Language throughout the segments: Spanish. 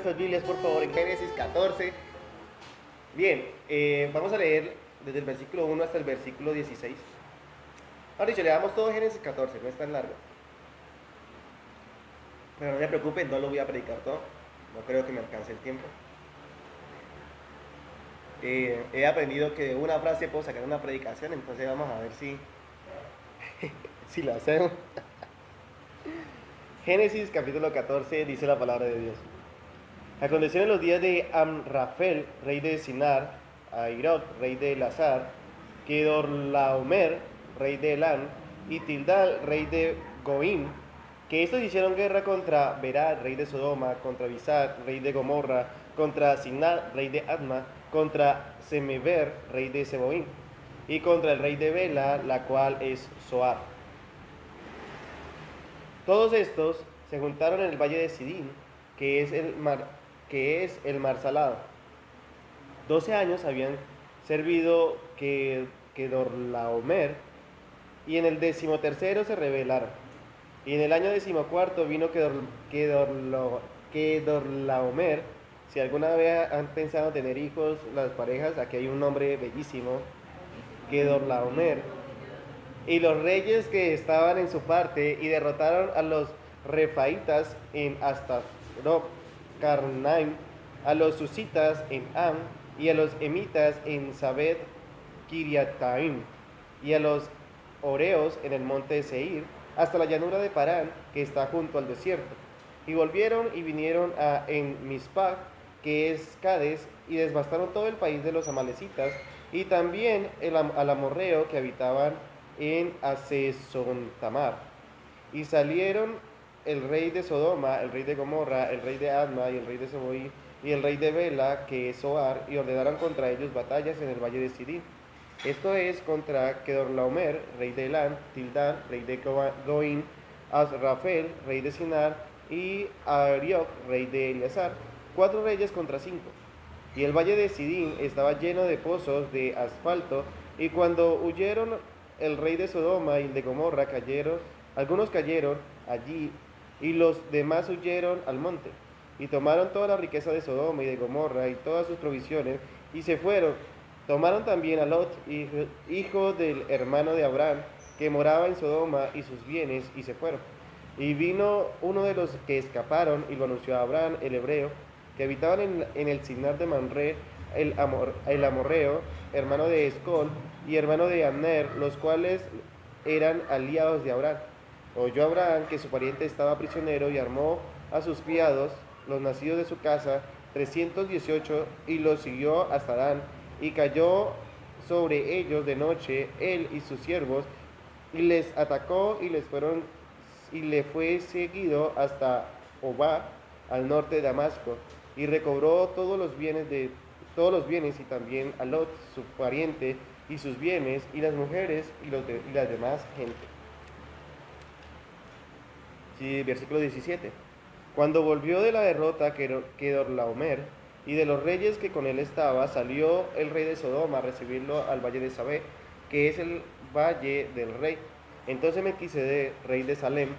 nuestras Biblias, por favor, en Génesis 14. Bien, vamos a leer desde el versículo 1 hasta el versículo 16. Ahora dicho, le damos todo Génesis 14, no es tan largo. Pero no se preocupen, no lo voy a predicar todo. No creo que me alcance el tiempo. He aprendido que de una frase puedo sacar una predicación, entonces vamos a ver si lo hacemos. Génesis capítulo 14 dice la palabra de Dios. Aconteció en los días de Amrafel, rey de Sinar, a Irod, rey de Elazar, Kedorlaomer, rey de Elán, y Tildal, rey de Goim, que estos hicieron guerra contra Berad, rey de Sodoma, contra Bizar, rey de Gomorra, contra Sinar, rey de Adma, contra Semeber, rey de Seboim, y contra el rey de Bela, la cual es Zoar. Todos estos se juntaron en el valle de Sidín, que es el mar salado. 12 años habían servido Kedorlaomer, y en el 13º se rebelaron. Y en el año 14 vino Kedorlaomer. Si alguna vez han pensado tener hijos las parejas, aquí hay un nombre bellísimo, Kedorlaomer. Y los reyes que estaban en su parte, y derrotaron a los refaitas en Astarot Karnaim, a los susitas en Am, y a los emitas en Sabed Kiriataim, y a los oreos en el monte de Seir, hasta la llanura de Parán, que está junto al desierto. Y volvieron y vinieron en Mizpah, que es Cades, y devastaron todo el país de los amalecitas, y también al amorreo que habitaban en Asesontamar. Y salieron el rey de Sodoma, el rey de Gomorra, el rey de Adma, y el rey de Seboí, y el rey de Bela, que es Zoar, y ordenaron contra ellos batallas en el valle de Sidín. Esto es contra Kedorlaomer, rey de Elán, Tildán, rey de Goín, Asrafel, rey de Sinar, y Arioc, rey de Eleazar. 4 reyes contra 5. Y el valle de Sidín estaba lleno de pozos de asfalto, y cuando huyeron el rey de Sodoma y el de Gomorra algunos cayeron allí, y los demás huyeron al monte, y tomaron toda la riqueza de Sodoma y de Gomorra y todas sus provisiones, y se fueron. Tomaron también a Lot, hijo del hermano de Abraham, que moraba en Sodoma, y sus bienes, y se fueron. Y vino uno de los que escaparon y lo anunció a Abraham, el hebreo, que habitaban en el Sinar de Manré, el amorreo, hermano de Escol y hermano de Abner, los cuales eran aliados de Abraham. Oyó Abraham que su pariente estaba prisionero, y armó a sus criados, los nacidos de su casa, 318, y los siguió hasta Dan, y cayó sobre ellos de noche, él y sus siervos, y les atacó, y le fue seguido hasta Obá, al norte de Damasco, y recobró todos los bienes, y también a Lot, su pariente, y sus bienes, y las mujeres, y las demás gente. Sí, versículo 17. Cuando volvió de la derrota Kedorlaomer y de los reyes que con él estaba, salió el rey de Sodoma a recibirlo al valle de Sabé, que es el valle del rey. Entonces Melquisedec, rey de Salem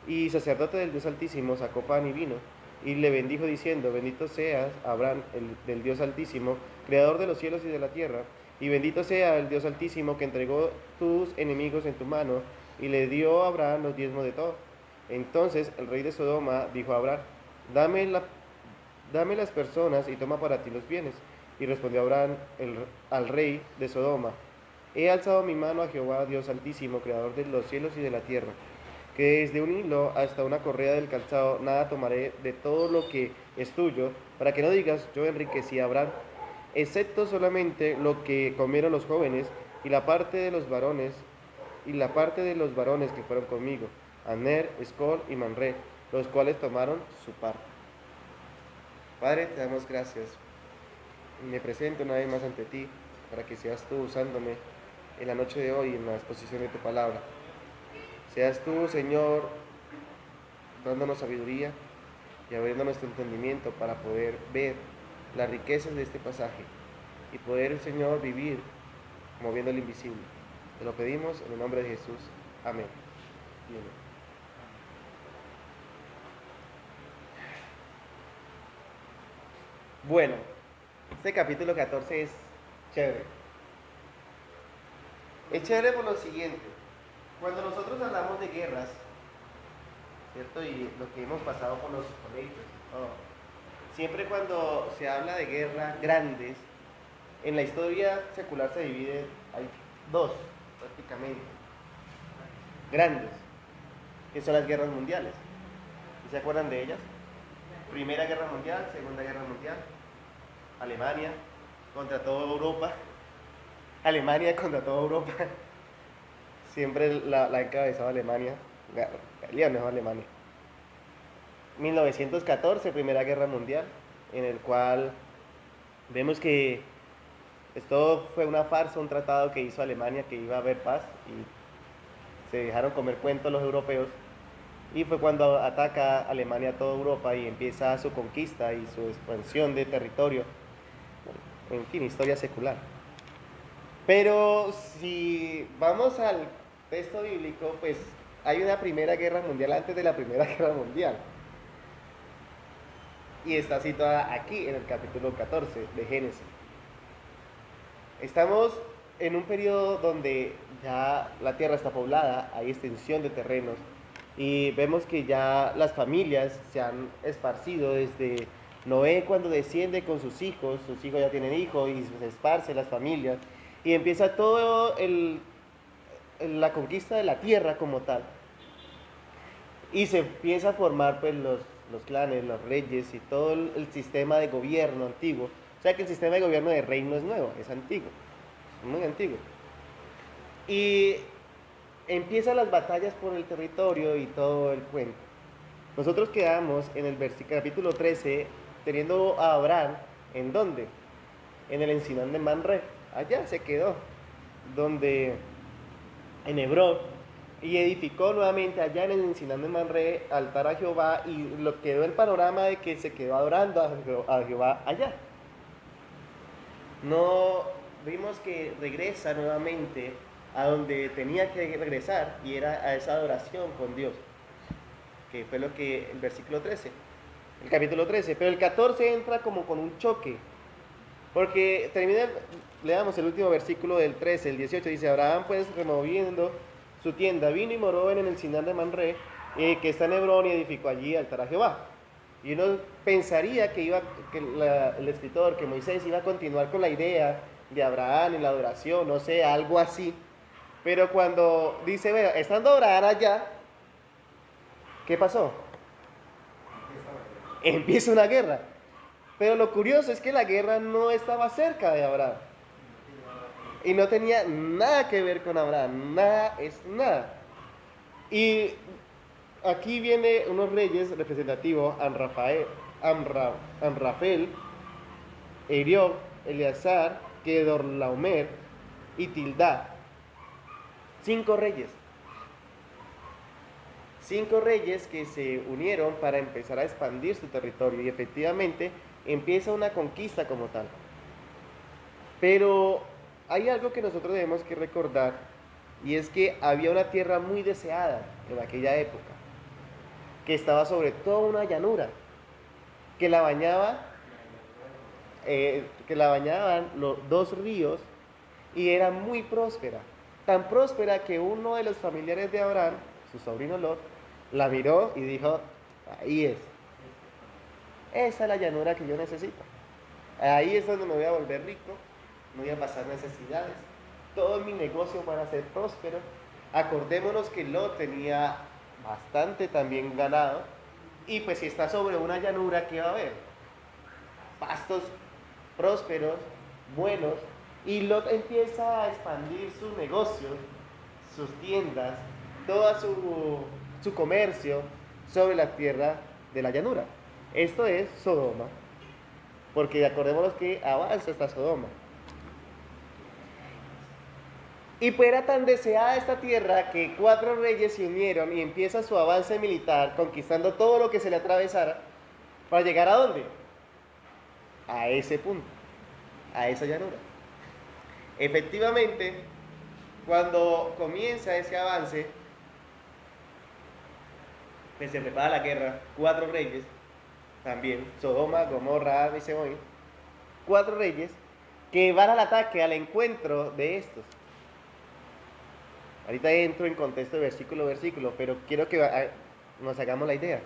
y sacerdote del Dios Altísimo, sacó pan y vino, y le bendijo diciendo: bendito seas, Abraham, del Dios Altísimo, creador de los cielos y de la tierra, y bendito sea el Dios Altísimo, que entregó tus enemigos en tu mano, y le dio a Abraham los diezmos de todo. Entonces el rey de Sodoma dijo a Abraham: dame las personas y toma para ti los bienes. Y respondió Abraham al rey de Sodoma: he alzado mi mano a Jehová, Dios Altísimo, creador de los cielos y de la tierra, que desde un hilo hasta una correa del calzado nada tomaré de todo lo que es tuyo, para que no digas: yo enriquecí a Abraham, excepto solamente lo que comieron los jóvenes, y la parte de los varones, que fueron conmigo, Aner, Escol y Manré, los cuales tomaron su parte. Padre, te damos gracias. Me presento una vez más ante ti, para que seas tú usándome en la noche de hoy en la exposición de tu palabra. Seas tú, Señor, dándonos sabiduría y abriendo nuestro entendimiento para poder ver las riquezas de este pasaje y poder, Señor, vivir moviendo el invisible. Te lo pedimos en el nombre de Jesús. Amén. Y amén. Bueno, este capítulo 14 es chévere. Es chévere por lo siguiente. Cuando nosotros hablamos de guerras, ¿cierto? Y lo que hemos pasado por los colegios, siempre cuando se habla de guerras grandes, en la historia secular se divide, hay dos prácticamente, grandes, que son las guerras mundiales. ¿Y se acuerdan de ellas? Primera Guerra Mundial, Segunda Guerra Mundial, Alemania contra toda Europa, Alemania contra toda Europa, siempre la ha encabezado Alemania, peleó mejor Alemania. 1914, Primera Guerra Mundial, en el cual vemos que esto fue una farsa, un tratado que hizo Alemania que iba a haber paz y se dejaron comer cuentos los europeos. Y fue cuando ataca Alemania a toda Europa y empieza su conquista y su expansión de territorio. En fin, historia secular. Pero si vamos al texto bíblico, pues hay una Primera Guerra Mundial antes de la Primera Guerra Mundial. Y está situada aquí en el capítulo 14 de Génesis. Estamos en un periodo donde ya la tierra está poblada, hay extensión de terrenos y vemos que ya las familias se han esparcido desde Noé cuando desciende con sus hijos ya tienen hijos y se esparcen las familias y empieza todo la conquista de la tierra como tal. Y se empieza a formar pues los clanes, los reyes y todo el sistema de gobierno antiguo. O sea que el sistema de gobierno de rey no es nuevo, es antiguo, es muy antiguo. Y empiezan las batallas por el territorio y todo el cuento. Nosotros quedamos en el capítulo 13 teniendo a Abraham, ¿en dónde? En el encinar de Manre, allá se quedó, donde en Hebrón, y edificó nuevamente allá en el encinar de Manre altar a Jehová y lo quedó el panorama de que se quedó adorando a Jehová allá. No vimos que regresa nuevamente a donde tenía que regresar y era a esa adoración con Dios, que fue lo que el versículo 13, el capítulo 13, pero el 14 entra como con un choque, porque leamos el último versículo del 13, el 18, dice, Abraham pues removiendo su tienda, vino y moró en el encinar de Manre, que está en Hebrón y edificó allí altar a Jehová. Y uno pensaría que el escritor, que Moisés iba a continuar con la idea de Abraham en la adoración, no sé, algo así. Pero cuando dice, bueno, estando Abraham allá, ¿qué pasó? Empieza una guerra. Pero lo curioso es que la guerra no estaba cerca de Abraham. Y no tenía nada que ver con Abraham, nada es nada. Y aquí viene unos reyes representativos, Amrafel, Erión, Eleazar, Kedorlaomer y Tildá. 5 reyes. 5 reyes que se unieron para empezar a expandir su territorio y efectivamente empieza una conquista como tal. Pero hay algo que nosotros debemos que recordar y es que había una tierra muy deseada en aquella época, que estaba sobre toda una llanura, que la bañaban los 2 ríos y era muy próspera, tan próspera que uno de los familiares de Abraham, su sobrino Lot, la miró y dijo, ahí es, esa es la llanura que yo necesito, ahí es donde me voy a volver rico, no voy a pasar necesidades, todos mis negocios van a ser prósperos. Acordémonos que Lot tenía bastante también ganado y pues si está sobre una llanura, ¿qué va a haber? Pastos prósperos, buenos, y Lot empieza a expandir sus negocios, sus tiendas, todo su comercio sobre la tierra de la llanura. Esto es Sodoma, porque acordémonos que avanza hasta Sodoma. Y pues era tan deseada esta tierra que 4 reyes se unieron y empieza su avance militar, conquistando todo lo que se le atravesara, para llegar ¿a dónde? A ese punto, a esa llanura. Efectivamente, cuando comienza ese avance, pues se prepara la guerra, 4 reyes, también, Sodoma, Gomorra, Adma y Seboín, 4 reyes que van al ataque, al encuentro de estos. Ahorita entro en contexto de versículo a versículo, pero quiero que nos hagamos la idea.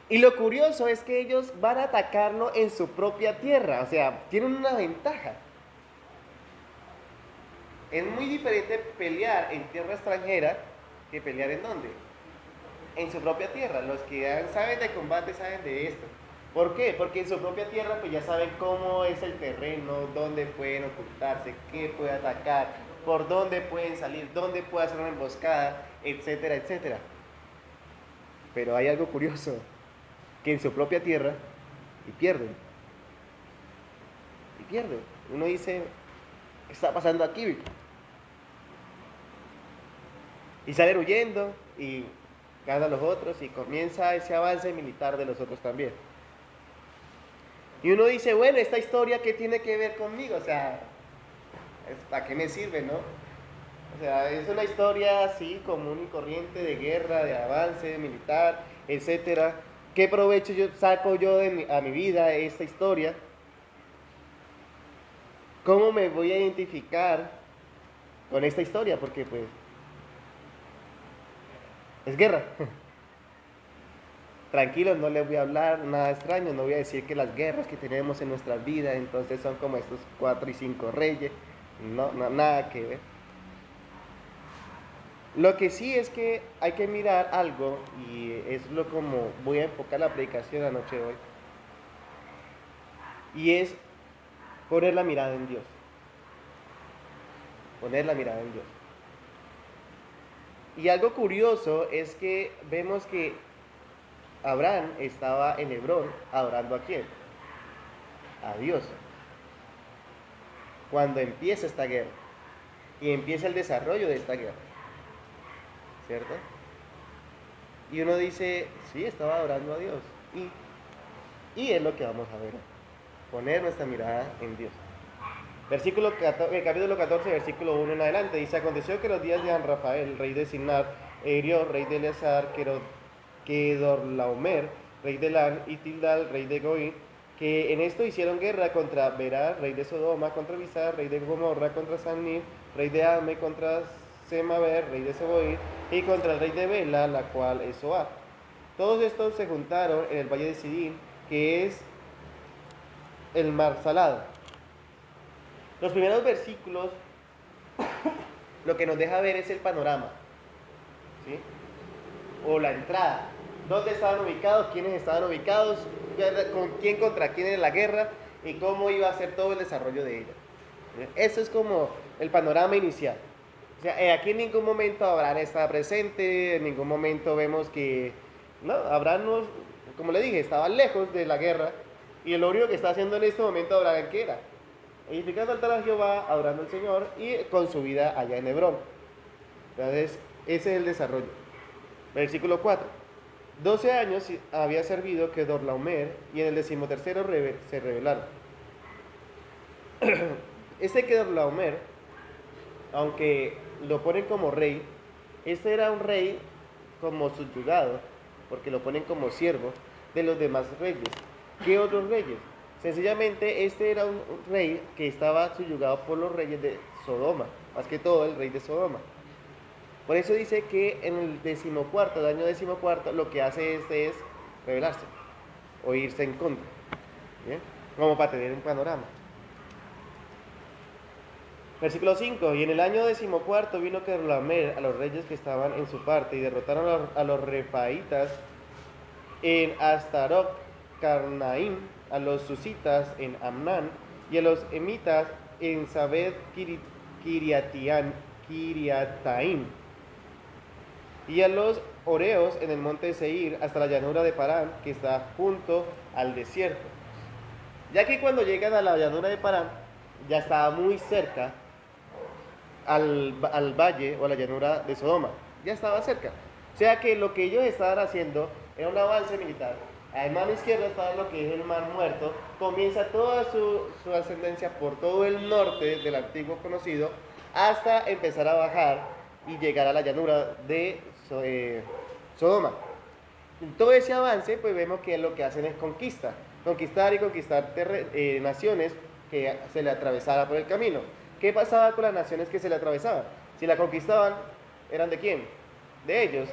Y lo curioso es que ellos van a atacarlo en su propia tierra, o sea, tienen una ventaja. Es muy diferente pelear en tierra extranjera que pelear en dónde. En su propia tierra. Los que saben de combate saben de esto. ¿Por qué? Porque en su propia tierra pues ya saben cómo es el terreno, dónde pueden ocultarse, qué puede atacar, por dónde pueden salir, dónde puede hacer una emboscada, etcétera, etcétera. Pero hay algo curioso, que en su propia tierra y pierden. Y pierden. Uno dice, ¿qué está pasando aquí? Y salen huyendo y ganan los otros y comienza ese avance militar de los otros también. Y uno dice, bueno, esta historia, ¿qué tiene que ver conmigo? O sea, ¿para qué me sirve, no? O sea, es una historia así común y corriente de guerra, de avance militar, etcétera. ¿Qué provecho saco yo a mi vida esta historia? ¿Cómo me voy a identificar con esta historia? Porque pues es guerra. Tranquilos, no les voy a hablar nada extraño, no voy a decir que las guerras que tenemos en nuestras vidas entonces son como estos 4 y 5 reyes. No, nada que ver. Lo que sí es que hay que mirar algo, y es lo como voy a enfocar la predicación la noche de hoy, y es poner la mirada en Dios. Poner la mirada en Dios. Y algo curioso es que vemos que Abraham estaba en Hebrón adorando a quién? A Dios. Cuando empieza esta guerra, y empieza el desarrollo de esta guerra, ¿cierto? Y uno dice, sí, estaba adorando a Dios. Y es lo que vamos a ver. Poner nuestra mirada en Dios. Capítulo 14, versículo 1 en adelante. Dice, aconteció que los días de Rafael, rey de Sinar, Erio, rey de Eleazar, Kedorlaomer, rey de Lan, y Tildal, rey de Goín, que en esto hicieron guerra contra Berá, rey de Sodoma, contra Bizar, rey de Gomorra, contra Sanir, rey de Ame, contra Semaver, rey de Seboín, y contra el rey de Bela, la cual es Zoar. Todos estos se juntaron en el valle de Sidín, que es el mar salado. Los primeros versículos lo que nos deja ver es el panorama, ¿sí? O la entrada. ¿Dónde estaban ubicados? ¿Quiénes estaban ubicados? ¿Con quién contra quién en la guerra? Y cómo iba a ser todo el desarrollo de ella. Eso es como el panorama inicial. O sea, aquí en ningún momento Abraham está presente, en ningún momento vemos que, no, Abraham, no, como le dije, estaba lejos de la guerra, y lo único que está haciendo en este momento Abraham, ¿qué era? Edificando altar a Jehová, adorando al Señor, y con su vida allá en Hebrón. Entonces, ese es el desarrollo. Versículo 4. 12 años había servido Kedorlaomer, y en el 13º se rebelaron. Este Kedorlaomer, aunque lo ponen como rey, este era un rey como subyugado, porque lo ponen como siervo de los demás reyes. ¿Qué otros reyes? Sencillamente este era un rey que estaba subyugado por los reyes de Sodoma, más que todo el rey de Sodoma. Por eso dice que en el el año 14, lo que hace este es rebelarse o irse en contra, ¿bien? Como para tener un panorama. Versículo 5, y en el año 14 vino Kedorlaomer a los reyes que estaban en su parte y derrotaron a los refaitas en Astarot Carnaim, a los susitas en Amnán y a los emitas en Sabed Kiriataim, y a los oreos en el monte de Seir hasta la llanura de Parán, que está junto al desierto. Ya que cuando llegan a la llanura de Parán, ya estaba muy cerca al valle o a la llanura de Sodoma, ya estaba cerca. O sea que lo que ellos estaban haciendo era un avance militar. A la mano izquierda estaba lo que es el Mar Muerto, comienza toda su ascendencia por todo el norte del antiguo conocido, hasta empezar a bajar y llegar a la llanura de Sodoma. En todo ese avance, pues vemos que lo que hacen es conquista. conquistar y conquistar naciones que se le atravesara por el camino. ¿Qué pasaba con las naciones que se le atravesaban? Si la conquistaban, ¿eran de quién? De ellos,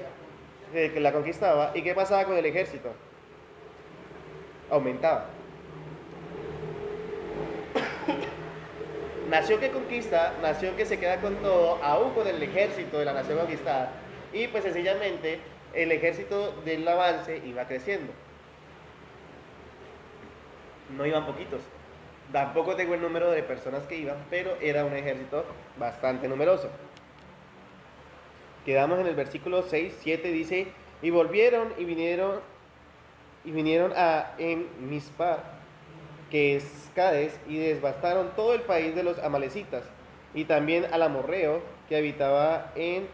el que la conquistaba. ¿Y qué pasaba con el ejército? Aumentaba. Nación que conquista, nación que se queda con todo, aún con el ejército de la nación conquistada. Y pues sencillamente el ejército del avance iba creciendo. No iban poquitos. Tampoco tengo el número de personas que iban, pero era un ejército bastante numeroso. Quedamos en el versículo 6, 7, dice, y volvieron y vinieron a Mispar, que es Cades, y devastaron todo el país de los amalecitas, y también al amorreo que habitaba en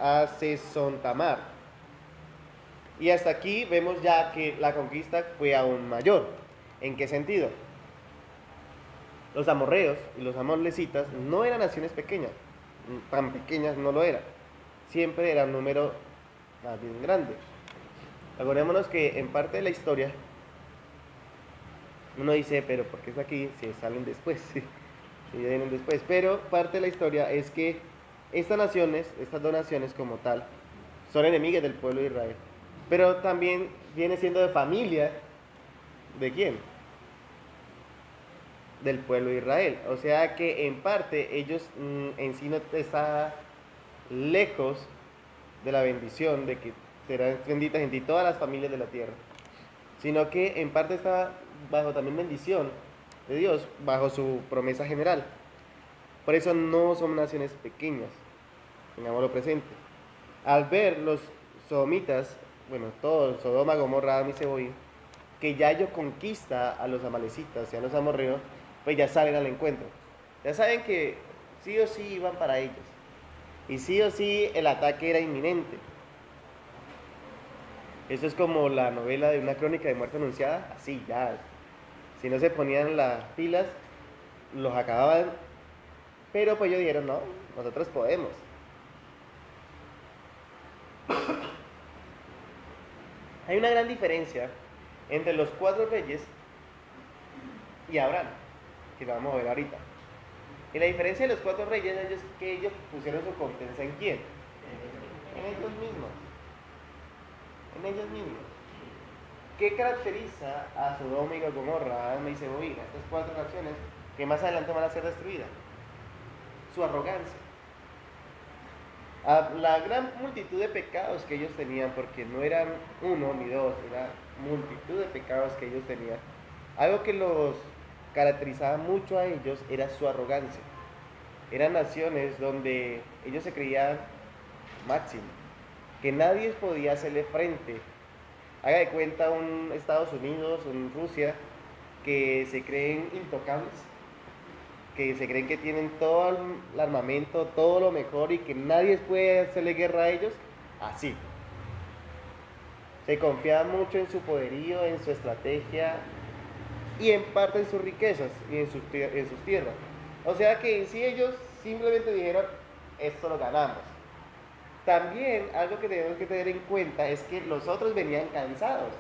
Asesontamar. Y hasta aquí vemos ya que la conquista fue aún mayor. ¿En qué sentido? Los amorreos y los amalecitas no eran naciones pequeñas, tan pequeñas no lo eran. Siempre era un número más bien grande. Acordémonos que en parte de la historia uno dice, pero ¿por qué es aquí? Si salen después, si vienen después. Pero parte de la historia es que estas dos naciones como tal, son enemigas del pueblo de Israel. Pero también viene siendo de familia, ¿de quién? Del pueblo de Israel. O sea que en parte ellos en sí no están lejos de la bendición de que serán benditas en ti todas las familias de la tierra, sino que en parte está bajo también bendición de Dios, bajo su promesa general. Por eso no son naciones pequeñas, tengámoslo presente. Al ver los sodomitas, bueno, todo Sodoma, Gomorra, Adán y Zeboim, que ya ellos conquista a los amalecitas y a los amorreos, pues ya salen al encuentro. Ya saben que sí o sí iban para ellos. Y sí o sí el ataque era inminente. Eso es como la novela de una crónica de muerte anunciada, así ya. Si no se ponían las pilas, los acababan. Pero pues ellos dijeron, no, nosotros podemos. Hay una gran diferencia entre los 4 reyes y Abraham, que lo vamos a ver ahorita. Y la diferencia de los 4 reyes es que ellos pusieron su confianza en quién. En ellos mismos. En ellos mismos. ¿Qué caracteriza a Sodoma y Gomorra, Adán y Zeboim, estas 4 naciones que más adelante van a ser destruidas? Su arrogancia. A la gran multitud de pecados que ellos tenían, porque no eran uno ni dos, era multitud de pecados que ellos tenían. Algo que los caracterizaba mucho a ellos era su arrogancia. Eran naciones donde ellos se creían máximo, que nadie podía hacerle frente. Haga de cuenta un Estados Unidos, un Rusia, que se creen intocables, que se creen que tienen todo el armamento, todo lo mejor y que nadie puede hacerle guerra a ellos. Así. Se confiaban mucho en su poderío, en su estrategia y en parte en sus riquezas y en sus tierras. O sea que si ellos simplemente dijeron, esto lo ganamos. También algo que tenemos que tener en cuenta es que los otros venían cansados.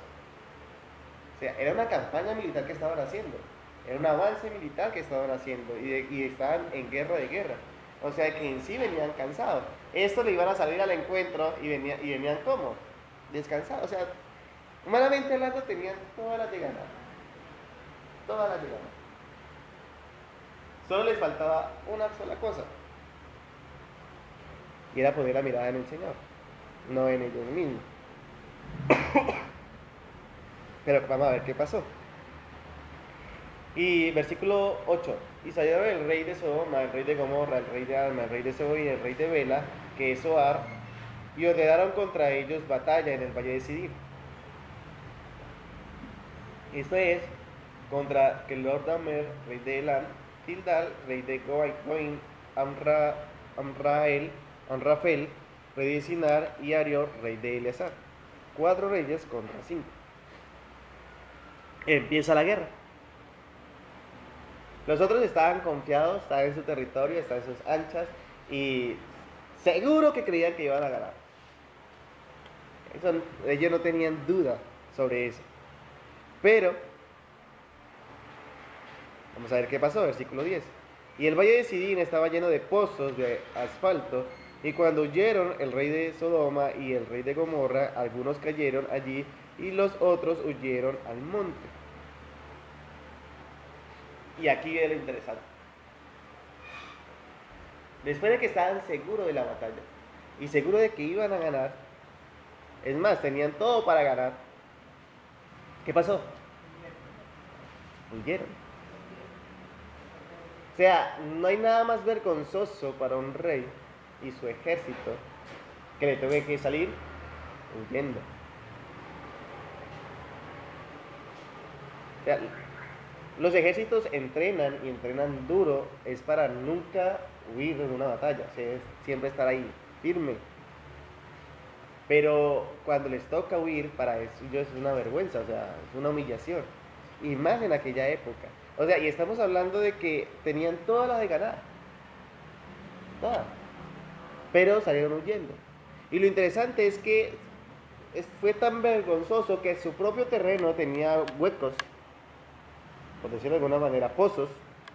O sea, era una campaña militar que estaban haciendo. Era un avance militar que estaban haciendo y estaban en guerra de guerra. O sea que en sí venían cansados. Esto le iban a salir al encuentro y venían ¿cómo? Descansados. O sea, humanamente hablando tenían todas las de ganar. Todas las de ganar. Solo les faltaba una sola cosa. Y era poner la mirada en el Señor, no en ellos mismos. Pero vamos a ver qué pasó. Y versículo 8. Y salieron el rey de Sodoma, el rey de Gomorra, el rey de Adma, el rey de Zeboim y el rey de Bela, que es Zoar, y ordenaron contra ellos batalla en el valle de Sidir. Esto es contra Kelordamer, rey de Elam, Tildal, rey de Goim, Amrafel, rey de Sinar, y Arior, rey de Eleazar. 4 reyes contra 5. Empieza la guerra. Los otros estaban confiados, estaban en su territorio, estaban en sus anchas y seguro que creían que iban a ganar. Ellos no tenían duda, sobre eso. Pero, vamos a ver qué pasó, versículo 10. Y el valle de Sidín estaba lleno de pozos de asfalto, y cuando huyeron el rey de Sodoma y el rey de Gomorra, algunos cayeron allí y los otros huyeron al monte. Y aquí viene lo interesante. Después de que estaban seguros de la batalla y seguros de que iban a ganar, es más, tenían todo para ganar, ¿qué pasó? Huyeron. O sea, no hay nada más vergonzoso para un rey y su ejército que le tenga que salir huyendo. O sea, los ejércitos entrenan y entrenan duro es para nunca huir de una batalla, o sea, es siempre estar ahí firme. Pero cuando les toca huir, para ellos es una vergüenza, o sea, es una humillación. Y más en aquella época. O sea, y estamos hablando de que tenían todas las de ganar. Todas. Pero salieron huyendo. Y lo interesante es que fue tan vergonzoso que su propio terreno tenía huecos, por decirlo de alguna manera, pozos,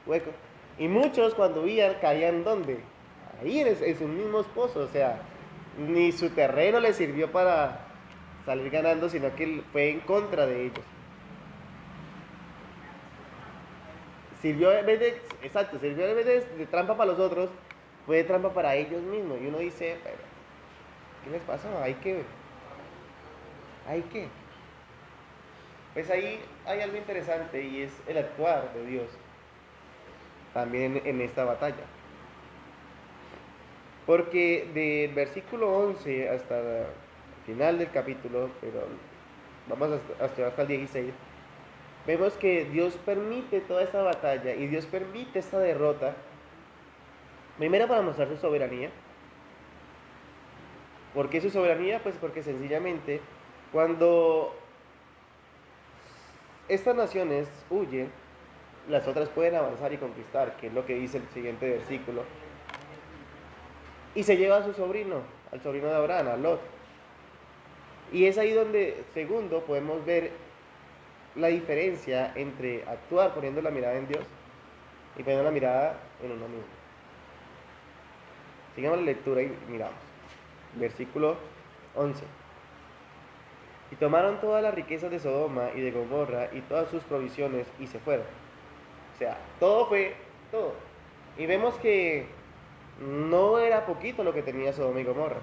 huecos. Y muchos cuando huían caían ¿dónde? Ahí en sus mismos pozos, o sea, ni su terreno les sirvió para salir ganando, sino que fue en contra de ellos. Sirvió en vez de, exacto, sirvió en vez de trampa para los otros, fue de trampa para ellos mismos. Y uno dice, pero, ¿qué les pasó? Hay que. Pues ahí hay algo interesante y es el actuar de Dios también en esta batalla. Porque del versículo 11 hasta el final del capítulo, pero vamos hasta el 16, vemos que Dios permite toda esta batalla y Dios permite esta derrota, primero para mostrar su soberanía. ¿Por qué su soberanía? Pues porque sencillamente cuando estas naciones huyen, las otras pueden avanzar y conquistar, que es lo que dice el siguiente versículo. Y se lleva a su sobrino, al sobrino de Abraham, a Lot. Y es ahí donde, segundo, podemos ver la diferencia entre actuar poniendo la mirada en Dios y poniendo la mirada en uno mismo. Sigamos la lectura y miramos. Versículo 11. Y tomaron todas las riquezas de Sodoma y de Gomorra y todas sus provisiones y se fueron. O sea, todo fue todo. Y vemos que no era poquito lo que tenía Sodoma y Gomorra.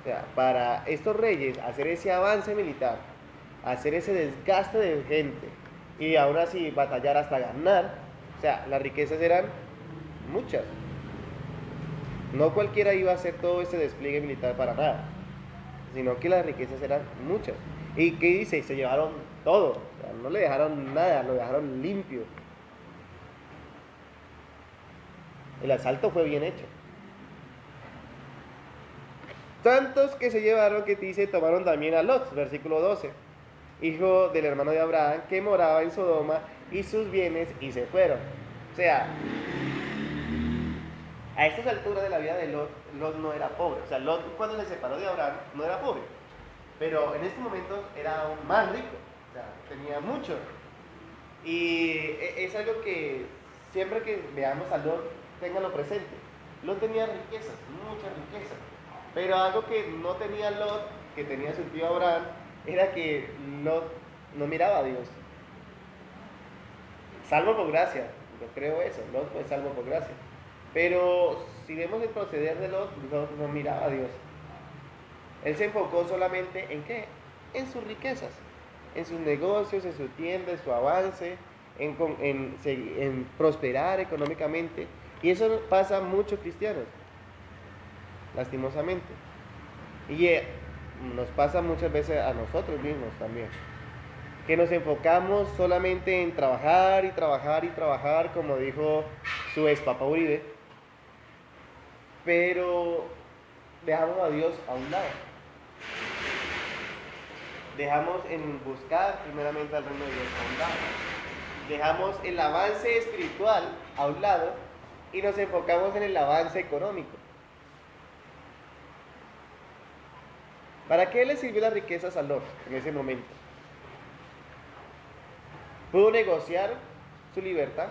O sea, para estos reyes hacer ese avance militar, hacer ese desgaste de gente y aún así batallar hasta ganar, o sea, las riquezas eran muchas. No cualquiera iba a hacer todo ese despliegue militar para nada, sino que las riquezas eran muchas. ¿Y qué dice? Se llevaron todo, o sea, no le dejaron nada, lo dejaron limpio. El asalto fue bien hecho. Tantos que se llevaron que dice, tomaron también a Lot, versículo 12, hijo del hermano de Abraham, que moraba en Sodoma, y sus bienes, y se fueron. O sea, a estas alturas de la vida de Lot, Lot no era pobre. O sea, Lot cuando se separó de Abraham no era pobre, pero en este momento era aún más rico, o sea, tenía mucho. Y es algo que siempre que veamos a Lot, ténganlo presente. Lot tenía riquezas, muchas riquezas. Pero algo que no tenía Lot, que tenía su tío Abraham, era que Lot no miraba a Dios. Salvo por gracia, yo creo eso, Lot fue salvo por gracia. Pero si vemos el proceder de Lot, Lot no miraba a Dios. Él se enfocó solamente en ¿qué? En sus riquezas, en sus negocios, en su tienda, en su avance, en prosperar económicamente. Y eso pasa a muchos cristianos, lastimosamente. Y nos pasa muchas veces a nosotros mismos también, que nos enfocamos solamente en trabajar y trabajar y trabajar, como dijo su ex papá Uribe, pero dejamos a Dios a un lado. Dejamos en buscar primeramente al reino de Dios a un lado. Dejamos el avance espiritual a un lado y nos enfocamos en el avance económico. ¿Para qué le sirvió las riquezas a Lot en ese momento? ¿Pudo negociar su libertad?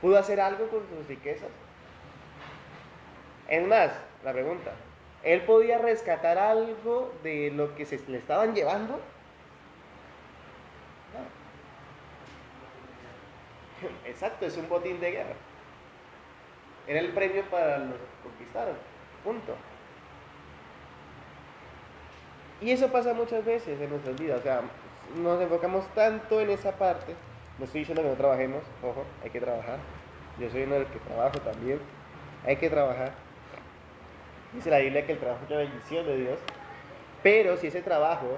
¿Pudo hacer algo con sus riquezas? Es más, la pregunta, ¿él podía rescatar algo de lo que se le estaban llevando? No. Exacto, es un botín de guerra. Era el premio para los que conquistaron. Punto. Y eso pasa muchas veces en nuestras vidas. O sea, nos enfocamos tanto en esa parte. No estoy diciendo que no trabajemos, ojo, hay que trabajar. Yo soy uno del que trabajo también. Hay que trabajar. Dice la Biblia que el trabajo es una bendición de Dios. Pero si ese trabajo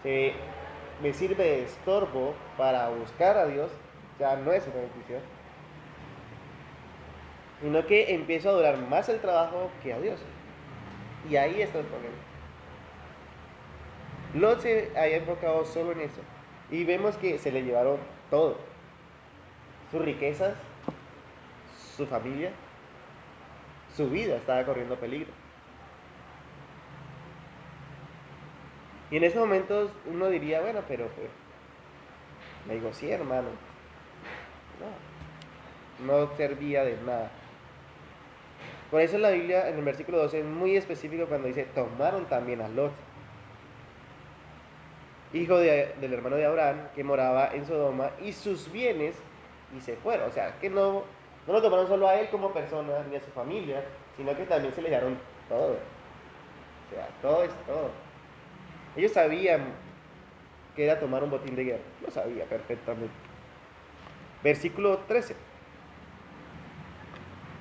me sirve de estorbo para buscar a Dios, ya no es una bendición. Sino que empiezo a adorar más el trabajo que a Dios. Y ahí está el problema. Lot se había enfocado solo en eso. Y vemos que se le llevaron todo. Sus riquezas, su familia, su vida estaba corriendo peligro. Y en esos momentos uno diría, bueno, pero pues, negocié, hermano. No servía de nada. Por eso la Biblia en el versículo 12 es muy específico cuando dice, tomaron también a Lot, hijo del hermano de Abraham, que moraba en Sodoma, y sus bienes, y se fueron. O sea, que no lo tomaron solo a él como persona, ni a su familia, sino que también se le dieron todo. O sea, todo es todo. Ellos sabían que era tomar un botín de guerra. Lo sabía perfectamente. Versículo 13.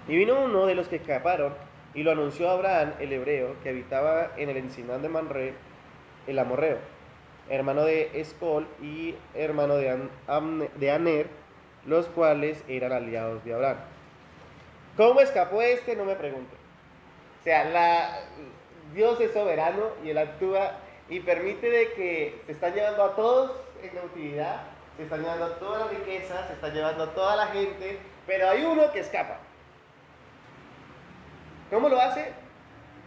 Y vino uno de los que escaparon y lo anunció a Abraham, el hebreo, que habitaba en el encinar de Manre, el amorreo, hermano de Escol y hermano de Aner, los cuales eran aliados de Abraham. ¿Cómo escapó este? No me pregunto. O sea, Dios es soberano y Él actúa y permite de que se están llevando a todos en cautividad, se están llevando a toda la riqueza, se están llevando a toda la gente, pero hay uno que escapa. ¿Cómo lo hace?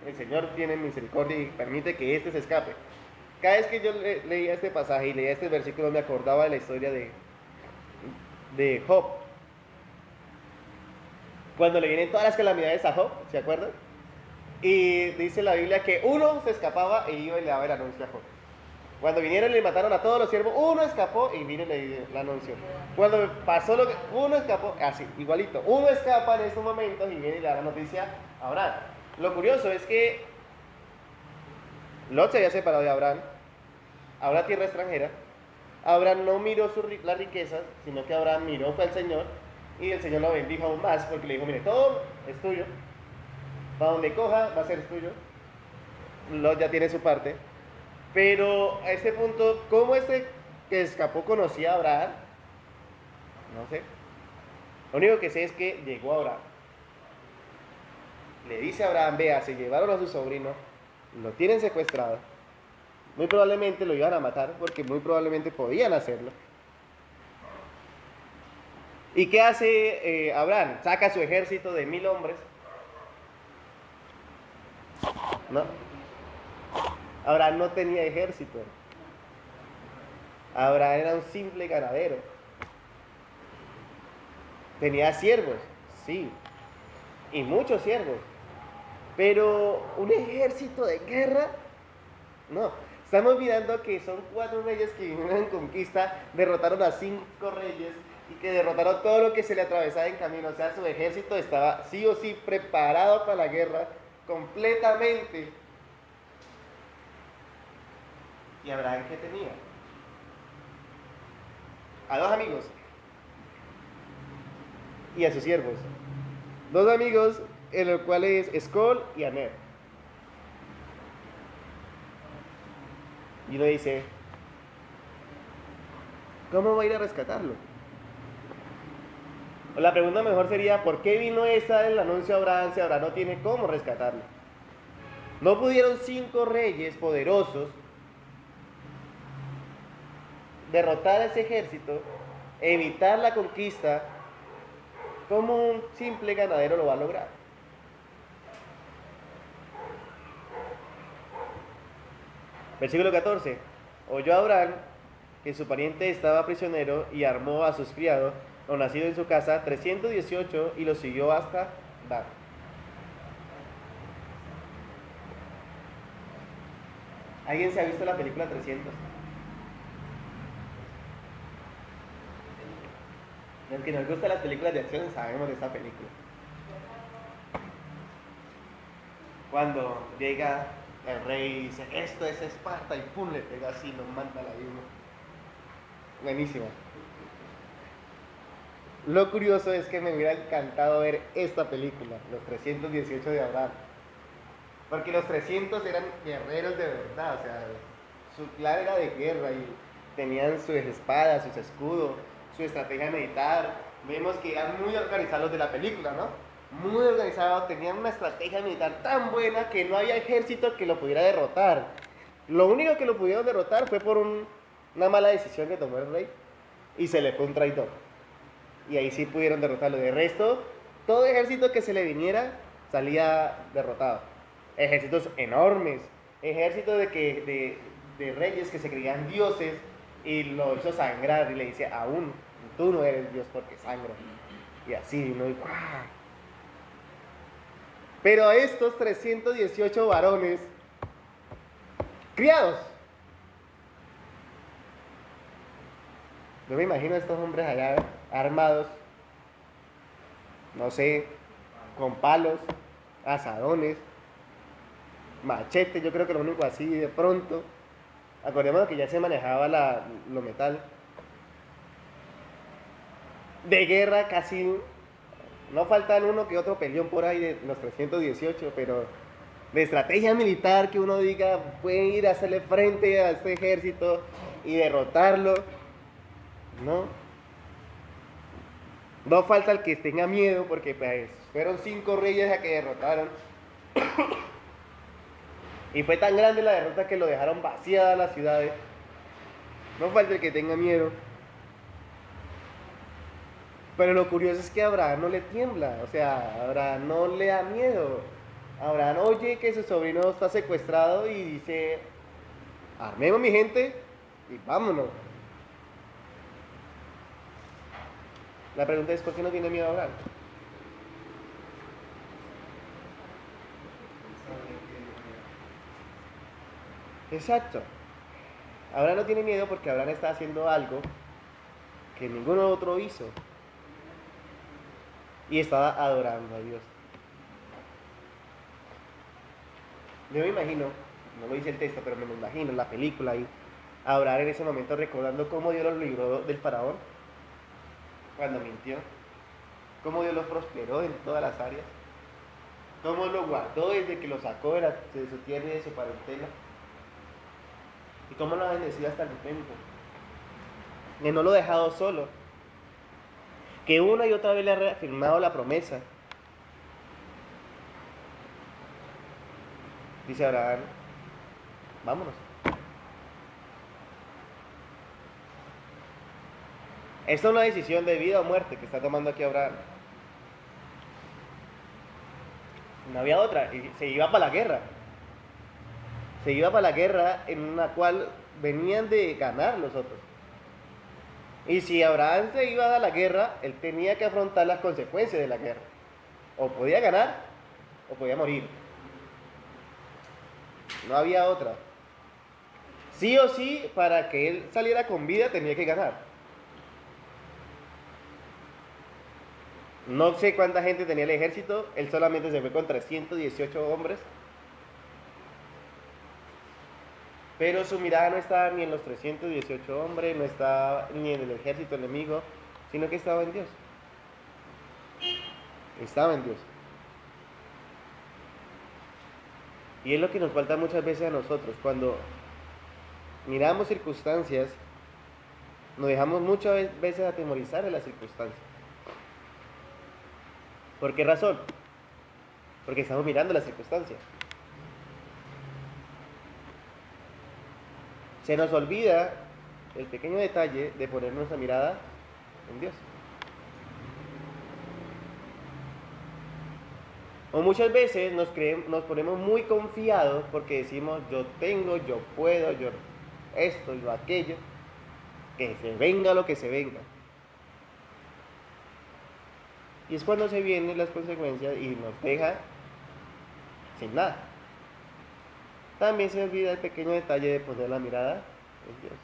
El Señor tiene misericordia y permite que éste se escape. Cada vez que yo leía este pasaje y leía este versículo me acordaba de la historia de Job. Cuando le vienen todas las calamidades a Job, ¿se acuerdan? Y dice la Biblia que uno se escapaba e iba y le daba el anuncio a Job. Cuando vinieron y le mataron a todos los siervos, uno escapó y vino y le dio el anuncio. Cuando pasó lo que uno escapó, así, igualito. Uno escapa en estos momentos y viene y le da la noticia a Abraham. Lo curioso es que Lot se había separado de Abraham, ahora tierra extranjera. Abraham no miró las riquezas, sino que Abraham miró fue al Señor y el Señor lo bendijo aún más porque le dijo, mire, todo es tuyo, para donde coja va a ser tuyo. Lot ya tiene su parte. Pero a este punto, ¿cómo este que escapó conocía a Abraham? No sé. Lo único que sé es que llegó a Abraham. Le dice a Abraham, vea, se llevaron a su sobrino, lo tienen secuestrado. Muy probablemente lo iban a matar porque muy probablemente podían hacerlo. ¿Y qué hace Abraham? Saca su ejército de 1000 hombres. No. Abraham no tenía ejército. Abraham era un simple ganadero. Tenía siervos, sí, y muchos siervos. Pero un ejército de guerra, no. Estamos mirando que son 4 reyes que vinieron en conquista, derrotaron a 5 reyes y que derrotaron todo lo que se le atravesaba en camino. O sea, su ejército estaba sí o sí preparado para la guerra completamente. ¿Y Abraham qué tenía? A 2 amigos y a sus siervos. 2 amigos en los cuales Escol y Aner. Y uno dice, ¿cómo va a ir a rescatarlo? O la pregunta mejor sería, ¿por qué vino el anuncio a Abraham si Abraham no tiene cómo rescatarlo? ¿No pudieron 5 reyes poderosos derrotar a ese ejército, evitar la conquista? ¿Cómo un simple ganadero lo va a lograr? Versículo 14. Oyó Abraham que su pariente estaba prisionero y armó a sus criados, los nacidos en su casa, 318, y los siguió hasta Dan. ¿Alguien se ha visto la película 300? Los que nos gustan las películas de acción sabemos de esta película. Cuando llega el rey y dice, esto es Esparta, y pum, le pega así, lo manda a la vida. Buenísima. Lo curioso es que me hubiera encantado ver esta película, los 318 de Abraham. Porque los 300 eran guerreros de verdad, o sea, su plan era de guerra y tenían sus espadas, sus escudos, su estrategia militar. Vemos que eran muy organizados los de la película, ¿no? Muy organizados, tenían una estrategia militar tan buena que no había ejército que lo pudiera derrotar. Lo único que lo pudieron derrotar fue por una mala decisión que tomó el rey y se le fue un traidor. Y ahí sí pudieron derrotarlo. De resto, todo ejército que se le viniera salía derrotado. Ejércitos enormes, ejércitos de reyes que se creían dioses y lo hizo sangrar y le dice, aún tú no eres Dios porque sangras. Y así, ¿no? Y ¡guau! Pero a estos 318 varones criados, yo me imagino a estos hombres allá armados, no sé, con palos, asadones, machetes, yo creo que lo único así de pronto. Acordémonos que ya se manejaba lo metal. De guerra casi, no faltan uno que otro peleón por ahí de los 318, pero de estrategia militar que uno diga, pueden ir a hacerle frente a este ejército y derrotarlo, ¿no? No falta el que tenga miedo porque pues, fueron 5 reyes a que derrotaron. Y fue tan grande la derrota que lo dejaron vaciadas las ciudades. No falta el que tenga miedo. Pero lo curioso es que a Abraham no le tiembla, o sea, a Abraham no le da miedo. Abraham oye que su sobrino está secuestrado y dice, armemos mi gente y vámonos. La pregunta es, ¿por qué no tiene miedo Abraham? Exacto. Abraham no tiene miedo porque Abraham está haciendo algo que ninguno otro hizo. Y estaba adorando a Dios. Yo me imagino, no lo dice el texto, pero me lo imagino en la película ahí, a Abraham en ese momento recordando cómo Dios los libró del faraón, cuando mintió, cómo Dios los prosperó en todas las áreas, cómo lo guardó desde que lo sacó de su tierra y de su parentela, y cómo lo ha bendecido hasta el momento, que no lo ha dejado solo, que una y otra vez le ha reafirmado la promesa. Dice Abraham, vámonos. Esta es una decisión de vida o muerte que está tomando aquí Abraham. No había otra, y se iba para la guerra. Se iba para la guerra en la cual venían de ganar los otros. Y si Abraham se iba a la guerra, él tenía que afrontar las consecuencias de la guerra. O podía ganar, o podía morir. No había otra. Sí o sí, para que él saliera con vida, tenía que ganar. No sé cuánta gente tenía el ejército, él solamente se fue con 318 hombres. Pero su mirada no estaba ni en los 318 hombres, no estaba ni en el ejército enemigo, sino que estaba en Dios. Estaba en Dios. Y es lo que nos falta muchas veces a nosotros. Cuando miramos circunstancias, nos dejamos muchas veces atemorizar de las circunstancias. ¿Por qué razón? Porque estamos mirando las circunstancias. Se nos olvida el pequeño detalle de poner nuestra mirada en Dios. O muchas veces nos ponemos muy confiados porque decimos, yo tengo, yo puedo, yo esto, yo aquello, que se venga lo que se venga. Y es cuando se vienen las consecuencias y nos deja sin nada. También se olvida el pequeño detalle de poner la mirada en Dios.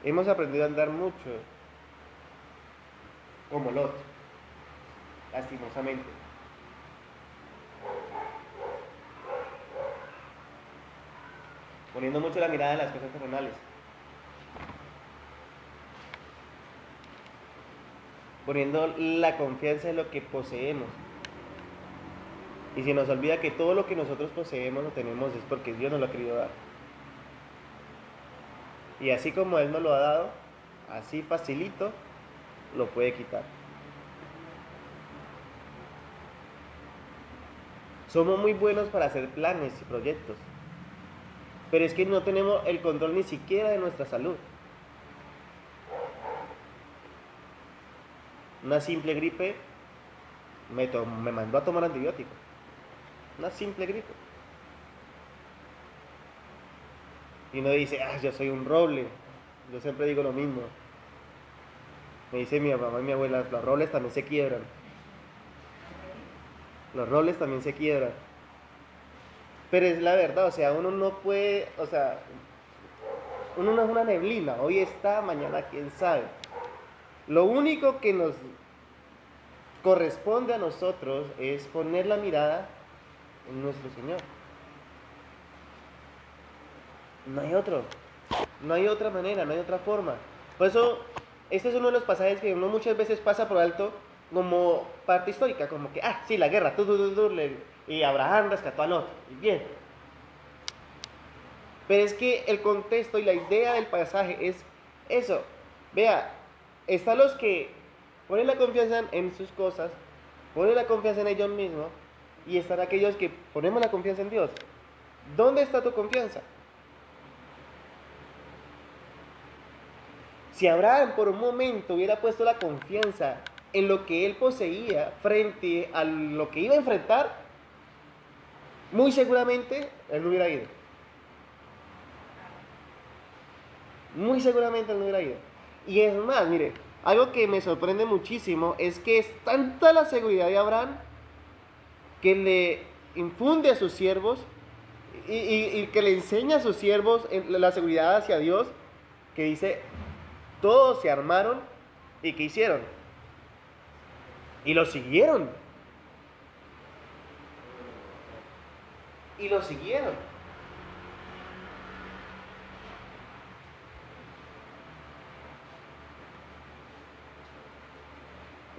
Hemos aprendido a andar mucho como Lot, lastimosamente. Poniendo mucho la mirada en las cosas terrenales. Poniendo la confianza en lo que poseemos. Y se nos olvida que todo lo que nosotros poseemos lo tenemos es porque Dios nos lo ha querido dar. Y así como Él nos lo ha dado, así facilito lo puede quitar. Somos muy buenos para hacer planes y proyectos, pero es que no tenemos el control ni siquiera de nuestra salud. Una simple gripe me mandó a tomar antibiótico. Una simple gripe. Y uno dice, yo soy un roble. Yo siempre digo lo mismo. Me dice mi mamá y mi abuela, los robles también se quiebran. Los robles también se quiebran. Pero es la verdad, o sea, uno no puede, o sea, uno no es una neblina. Hoy está, mañana quién sabe. Lo único que nos corresponde a nosotros es poner la mirada en nuestro Señor. No hay otro. No hay otra manera, no hay otra forma. Por eso, este es uno de los pasajes que uno muchas veces pasa por alto como parte histórica, como que, sí, la guerra, y Abraham rescató a Lot, y bien. Pero es que el contexto y la idea del pasaje es eso. Vea, están los que ponen la confianza en sus cosas, ponen la confianza en ellos mismos, y están aquellos que ponemos la confianza en Dios. ¿Dónde está tu confianza? Si Abraham por un momento hubiera puesto la confianza en lo que él poseía frente a lo que iba a enfrentar, muy seguramente él no hubiera ido. Muy seguramente él no hubiera ido. Y es más, mire, algo que me sorprende muchísimo es que es tanta la seguridad de Abraham que le infunde a sus siervos y que le enseña a sus siervos la seguridad hacia Dios, que dice, todos se armaron y ¿qué hicieron? Y lo siguieron. Y lo siguieron.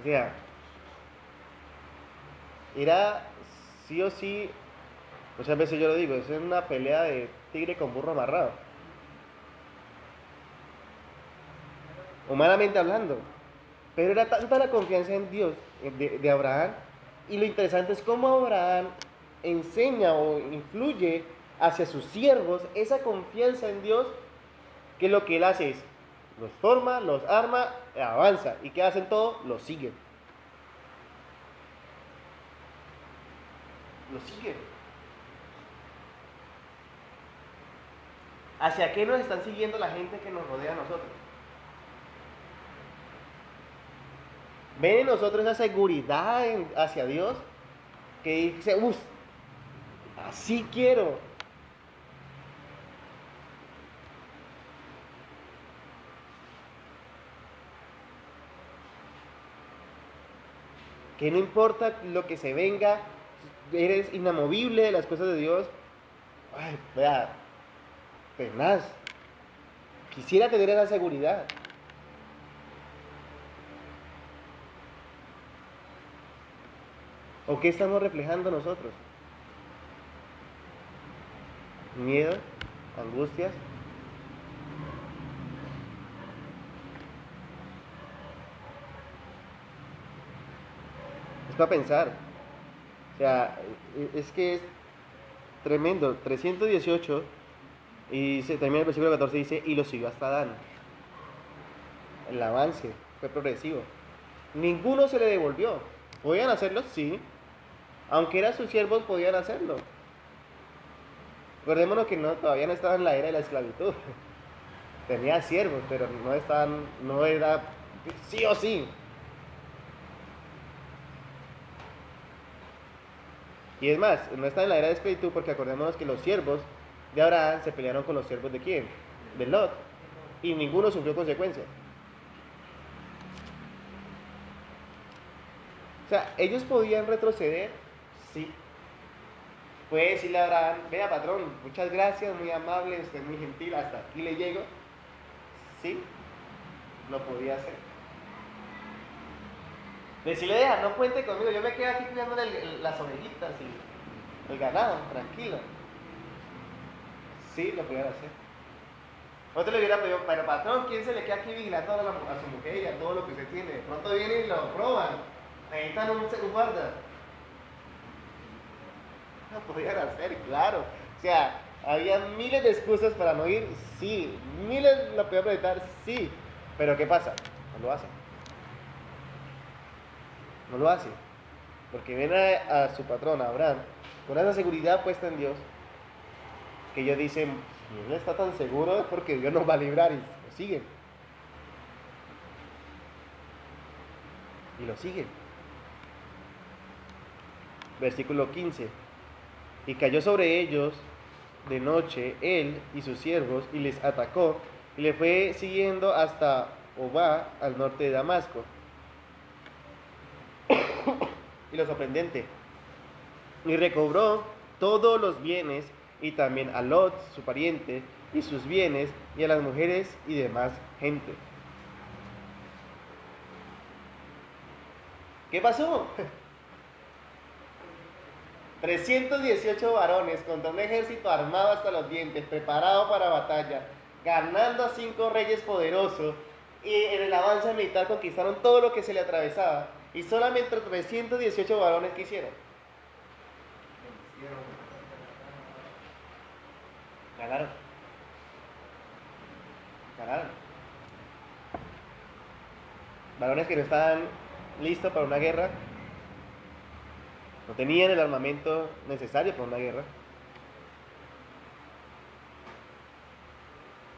O sea, era sí o sí, muchas veces yo lo digo, es una pelea de tigre con burro amarrado. Humanamente hablando. Pero era tanta la confianza en Dios de Abraham. Y lo interesante es cómo Abraham enseña o influye hacia sus siervos esa confianza en Dios, que lo que él hace es, los forma, los arma, avanza. ¿Y qué hacen todo? Lo siguen. Lo siguen. ¿Hacia qué nos están siguiendo la gente que nos rodea a nosotros? ¿Ven en nosotros esa seguridad hacia Dios? Que dice, así quiero. Que no importa lo que se venga, eres inamovible de las cosas de Dios. Vea, tenaz. Quisiera tener esa seguridad. ¿O qué estamos reflejando nosotros? Miedo, angustias. Es para pensar. O sea, es que es tremendo. 318 y se termina el versículo 14, dice, y lo siguió hasta Dan. el avance fue progresivo. Ninguno se le devolvió. ¿Podían hacerlo? Sí. Aunque eran sus siervos, podían hacerlo. Recordémonos que todavía no estaban en la era de la esclavitud. Tenía siervos, pero no era sí o sí. Y es más, no está en la era de esclavitud porque acordémonos que los siervos de Abraham se pelearon con los siervos de quién? De Lot. Y ninguno sufrió consecuencias. O sea, ellos podían retroceder, sí. Puede decirle a Abraham, vea patrón, muchas gracias, muy amable, usted es muy gentil, hasta aquí le llego. Sí, lo podía hacer. Decirle, deja, no cuente conmigo, yo me quedo aquí cuidando las ovejitas y el ganado, tranquilo. Sí, lo podían hacer. Otro le hubiera pedido, pero patrón, ¿quién se le queda aquí vigilando a su mujer y a todo lo que usted tiene? De pronto vienen y lo proban, necesitan un guarda. Lo podían hacer, claro. O sea, había miles de excusas para no ir, sí. Miles lo podían presentar, sí. Pero ¿qué pasa? No lo hacen. No lo hace. Porque ven a su patrón, a Abraham, con esa seguridad puesta en Dios, que ellos dicen, si él está tan seguro es porque Dios nos va a librar, y lo siguen. Y lo siguen. Versículo 15. Y cayó sobre ellos de noche él y sus siervos, y les atacó, y le fue siguiendo hasta Obá, al norte de Damasco. Y lo sorprendente, y recobró todos los bienes, y también a Lot, su pariente, y sus bienes, y a las mujeres y demás gente. ¿Qué pasó? 318 varones contra un ejército armado hasta los dientes, preparado para batalla, ganando a 5 reyes poderosos, y en el avance militar conquistaron todo lo que se le atravesaba, y solamente 318 varones que hicieron. Ganaron. Ganaron. Varones que no estaban listos para una guerra, no tenían el armamento necesario para una guerra,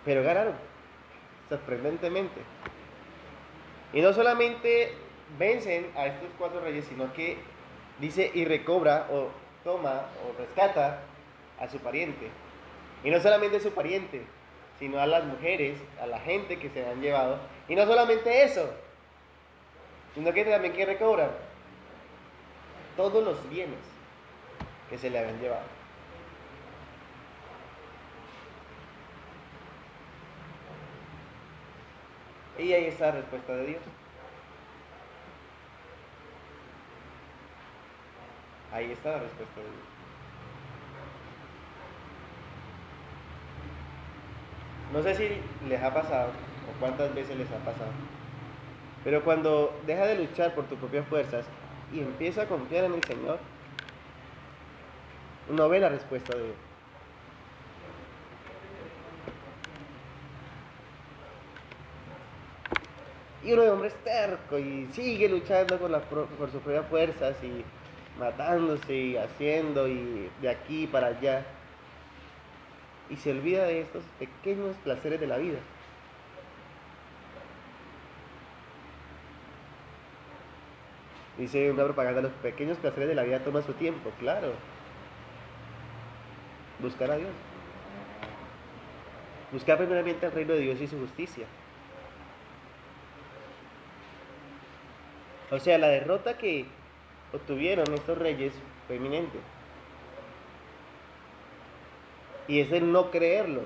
pero ganaron, sorprendentemente. Y no solamente vencen a estos 4 reyes, sino que dice y recobra o toma o rescata a su pariente. Y no solamente a su pariente, sino a las mujeres, a la gente que se han llevado. Y no solamente eso, sino que también que recobran todos los bienes que se le habían llevado. Y ahí está la respuesta de Dios. Ahí está la respuesta de Dios. No sé si les ha pasado o cuántas veces les ha pasado, pero cuando deja de luchar por tus propias fuerzas y empieza a confiar en el Señor, uno ve la respuesta de Dios. Y uno de hombre es terco y sigue luchando por sus propias fuerzas y matándose y haciendo y de aquí para allá. Y se olvida de estos pequeños placeres de la vida. Dice una propaganda, los pequeños placeres de la vida toman su tiempo, claro. Buscar a Dios. Buscar primeramente el reino de Dios y su justicia. O sea, la derrota que obtuvieron estos reyes fue eminente. Y es el no creerlo.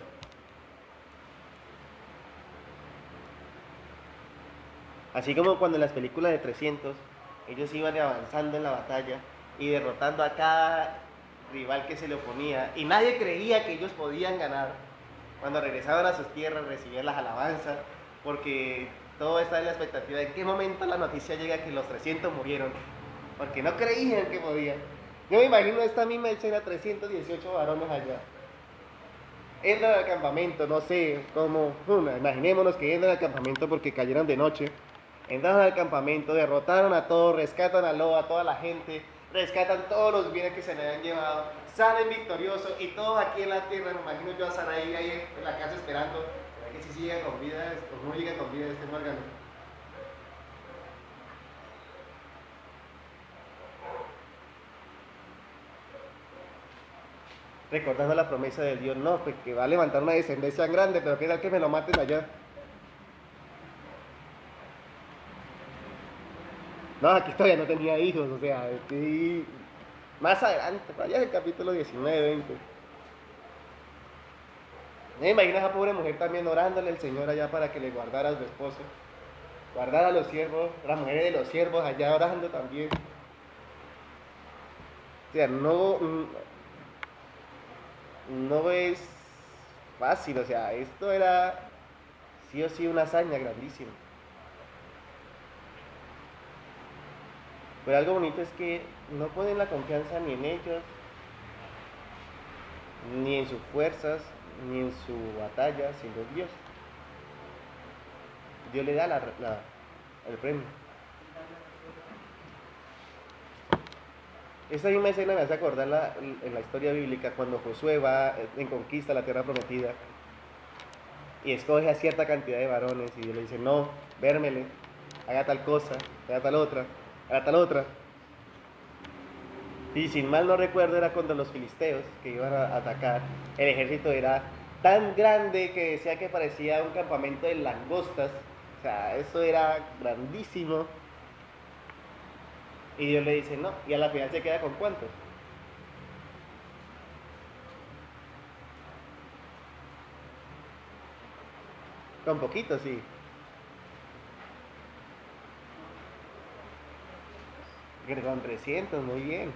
Así como cuando en las películas de 300 ellos iban avanzando en la batalla y derrotando a cada rival que se le oponía y nadie creía que ellos podían ganar. Cuando regresaban a sus tierras recibían las alabanzas porque todo estaba en la expectativa de en qué momento la noticia llega que los 300 murieron, porque no creían que podían. Yo me imagino esta misma escena, 318 varones allá, entran al campamento, no sé, como, imaginémonos que entran al campamento porque cayeron de noche, entran al campamento, derrotaron a todos, rescatan a Loa, a toda la gente, rescatan todos los bienes que se le habían llevado, salen victoriosos y todos aquí en la tierra, me imagino yo a Saraí ahí en la casa esperando, a ver que si sigue con vida, o no llega con vida este Morgan. Recordando la promesa de Dios, no, pues que va a levantar una descendencia grande, pero que tal que me lo maten allá. No, aquí todavía no tenía hijos, o sea, estoy más adelante, para allá es el capítulo 19, 20. ¿Me imaginas a esa pobre mujer también orándole al Señor allá para que le guardara a su esposo? Guardar a los siervos, las mujeres de los siervos allá orando también. O sea, no es fácil, o sea, esto era sí o sí una hazaña grandísima. Pero algo bonito es que no ponen la confianza ni en ellos, ni en sus fuerzas, ni en su batalla, sino en Dios. Dios le da el premio. Esa misma escena me hace acordar en la historia bíblica cuando Josué va en conquista a la tierra prometida y escoge a cierta cantidad de varones y Dios le dice, no, vérmele, haga tal cosa, haga tal otra, haga tal otra. Y sin mal no recuerdo era cuando los filisteos que iban a atacar, el ejército era tan grande que decía que parecía un campamento de langostas, o sea, eso era grandísimo. Y Dios le dice, no, y a la final se queda con cuántos. Con poquitos, sí. Con 300, muy bien.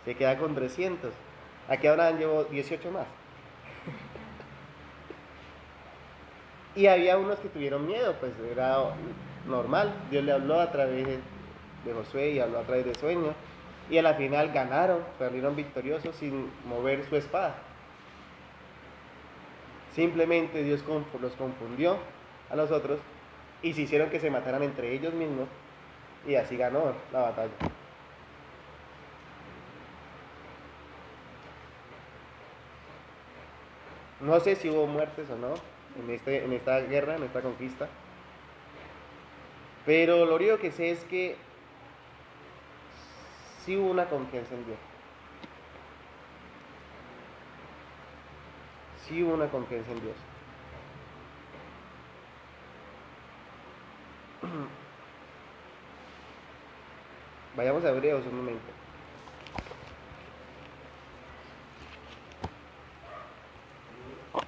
Se queda con 300. Aquí ahora llevo 18 más. Y había unos que tuvieron miedo, pues era normal. Dios le habló a través de Josué y habló a través de sueños. Y a la final ganaron, salieron victoriosos sin mover su espada. Simplemente Dios los confundió a los otros y se hicieron que se mataran entre ellos mismos. Y así ganó la batalla. No sé si hubo muertes o no en esta guerra, en esta conquista. Pero lo único que sé es que sí hubo una confianza en Dios. Sí hubo una confianza en Dios. Vayamos a Hebreos un momento.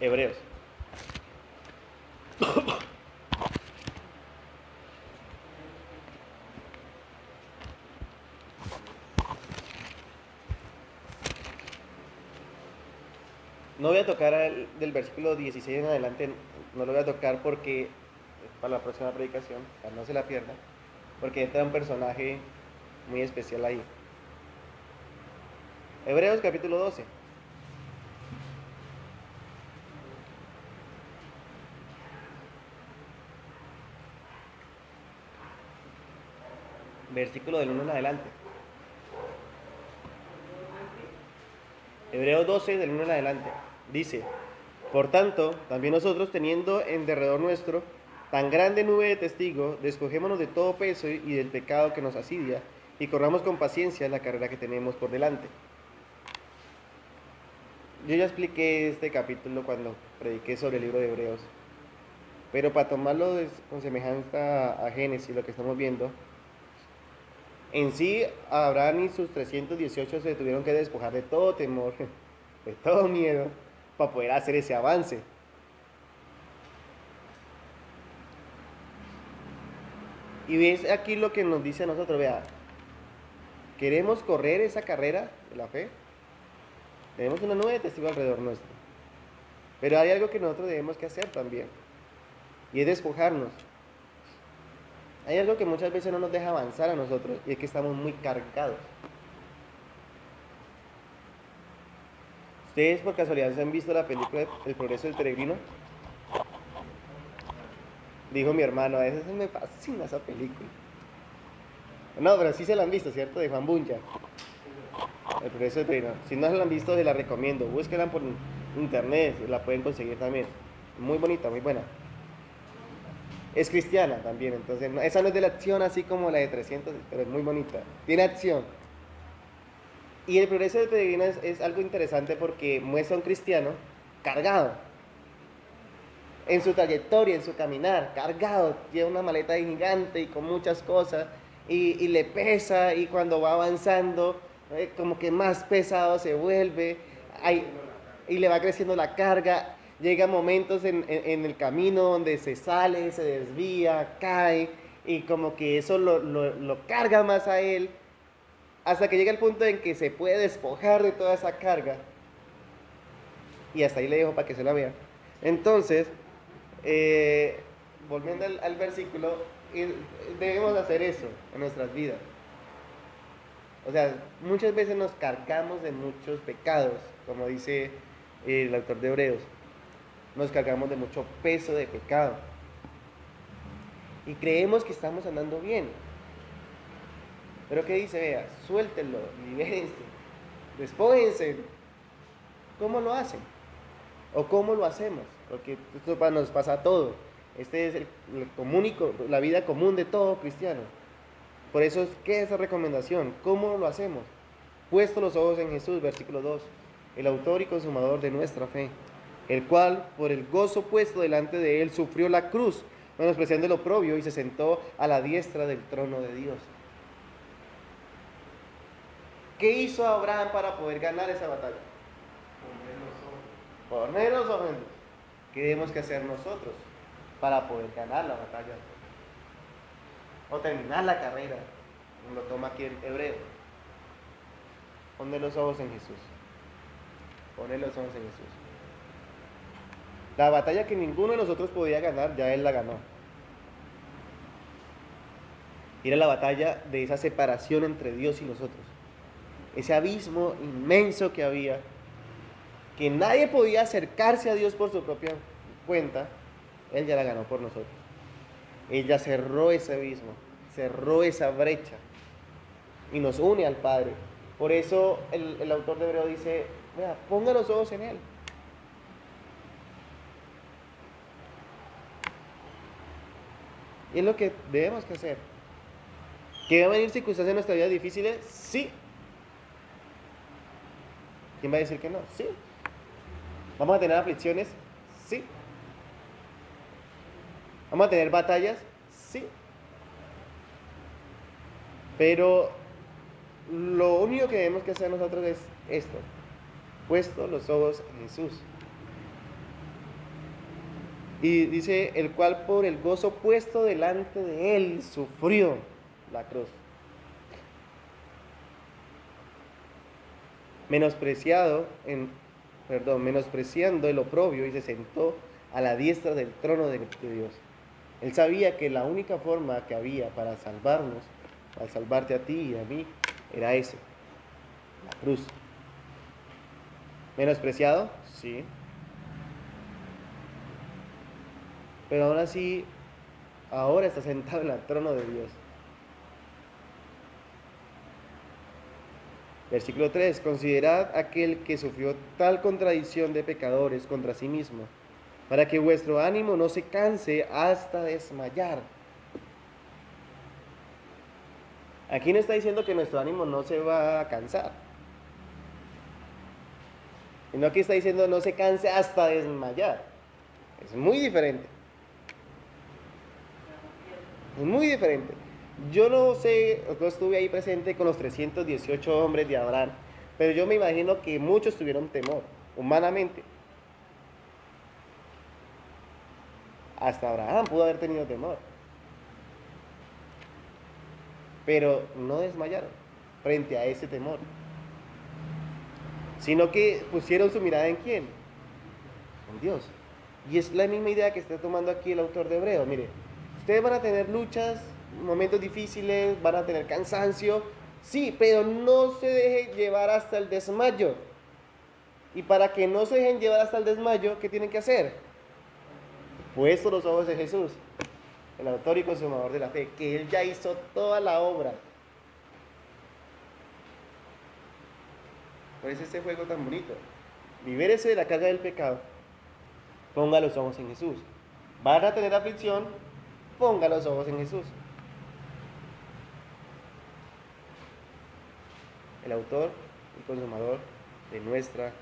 Hebreos. No voy a tocar del versículo 16 en adelante, no lo voy a tocar porque para la próxima predicación, para no se la pierda, porque entra un personaje muy especial ahí. Hebreos capítulo 12. Versículo del 1 en adelante. Hebreos 12 del 1 en adelante. Dice, por tanto, también nosotros teniendo en derredor nuestro tan grande nube de testigos, despojémonos de todo peso y del pecado que nos asidia, y corramos con paciencia la carrera que tenemos por delante. Yo ya expliqué este capítulo cuando prediqué sobre el libro de Hebreos, pero para tomarlo con semejanza a Génesis, lo que estamos viendo, en sí, Abraham y sus 318 se tuvieron que despojar de todo temor, de todo miedo, para poder hacer ese avance. Y ves aquí lo que nos dice a nosotros, vea, queremos correr esa carrera de la fe, tenemos una nube de testigos alrededor nuestro, pero hay algo que nosotros debemos que hacer también, y es despojarnos. Hay algo que muchas veces no nos deja avanzar a nosotros, y es que estamos muy cargados. ¿Ustedes por casualidad se han visto la película El progreso del peregrino? Dijo mi hermano, a veces me fascina esa película. No, pero sí se la han visto, ¿cierto? De Juan Buncha. El progreso del peregrino. Si no se la han visto, se la recomiendo. Búsquenla por internet, la pueden conseguir también. Muy bonita, muy buena. Es cristiana también, entonces esa no es de la acción así como la de 300, pero es muy bonita. Tiene acción. Y el progreso del peregrino es algo interesante porque muestra a un cristiano cargado en su trayectoria, en su caminar, cargado, lleva una maleta gigante y con muchas cosas y le pesa y cuando va avanzando como que más pesado se vuelve hay, y le va creciendo la carga. Llega momentos en el camino donde se sale, se desvía, cae y como que eso lo carga más a él hasta que llega el punto en que se puede despojar de toda esa carga. Y hasta ahí le dejo para que se la vean. Entonces, volviendo al versículo, debemos hacer eso en nuestras vidas. O sea, muchas veces nos cargamos de muchos pecados, como dice el autor de Hebreos. Nos cargamos de mucho peso de pecado. Y creemos que estamos andando bien. Pero ¿qué dice? Vea, suéltenlo, libérense, despójense. ¿Cómo lo hacen? ¿O cómo lo hacemos? Porque esto nos pasa a todos. Este es la vida común de todo cristiano. Por eso, ¿qué es esa recomendación? ¿Cómo lo hacemos? Puesto los ojos en Jesús, versículo 2, el autor y consumador de nuestra fe, el cual, por el gozo puesto delante de él, sufrió la cruz, menospreciando el oprobio, y se sentó a la diestra del trono de Dios. ¿Qué hizo Abraham para poder ganar esa batalla? Poner los ojos en Dios. ¿Qué tenemos que hacer nosotros para poder ganar la batalla? O terminar la carrera, como lo toma aquí el hebreo. Poner los ojos en Jesús. Poner los ojos en Jesús. La batalla que ninguno de nosotros podía ganar, ya Él la ganó. Era la batalla de esa separación entre Dios y nosotros. Ese abismo inmenso que había, que nadie podía acercarse a Dios por su propia cuenta, Él ya la ganó por nosotros. Él ya cerró ese abismo, cerró esa brecha y nos une al Padre. Por eso el autor de Hebreo dice, vea, ponga los ojos en Él. Y es lo que debemos que hacer. ¿Que va a venir circunstancias en nuestra vida difíciles? Sí. ¿Quién va a decir que no? Sí. ¿Vamos a tener aflicciones? Sí. ¿Vamos a tener batallas? Sí. Pero lo único que debemos que hacer nosotros es esto. Puesto los ojos en Jesús. Y dice, el cual por el gozo puesto delante de él sufrió la cruz. Menospreciando el oprobio, y se sentó a la diestra del trono de Dios. Él sabía que la única forma que había para salvarnos, para salvarte a ti y a mí, era ese, la cruz. ¿Menospreciado? Sí. Pero aún así, ahora está sentado en el trono de Dios. Versículo 3, considerad aquel que sufrió tal contradicción de pecadores contra sí mismo, para que vuestro ánimo no se canse hasta desmayar. Aquí no está diciendo que nuestro ánimo no se va a cansar, sino aquí está diciendo no se canse hasta desmayar. Es muy diferente. Es muy diferente. Yo no sé, no estuve ahí presente con los 318 hombres de Abraham, pero yo me imagino que muchos tuvieron temor, humanamente. Hasta Abraham pudo haber tenido temor. Pero no desmayaron frente a ese temor, sino que pusieron su mirada en ¿quién? En Dios. Y es la misma idea que está tomando aquí el autor de Hebreos. Mire, ustedes van a tener luchas, momentos difíciles, van a tener cansancio, sí, pero no se deje llevar hasta el desmayo. Y para que no se dejen llevar hasta el desmayo, ¿qué tienen que hacer? Puestos los ojos en Jesús, el autor y consumador de la fe, que Él ya hizo toda la obra. Por eso este juego tan bonito. Libérese de la carga del pecado. Ponga los ojos en Jesús. Van a tener aflicción, ponga los ojos en Jesús. El autor y consumador de nuestra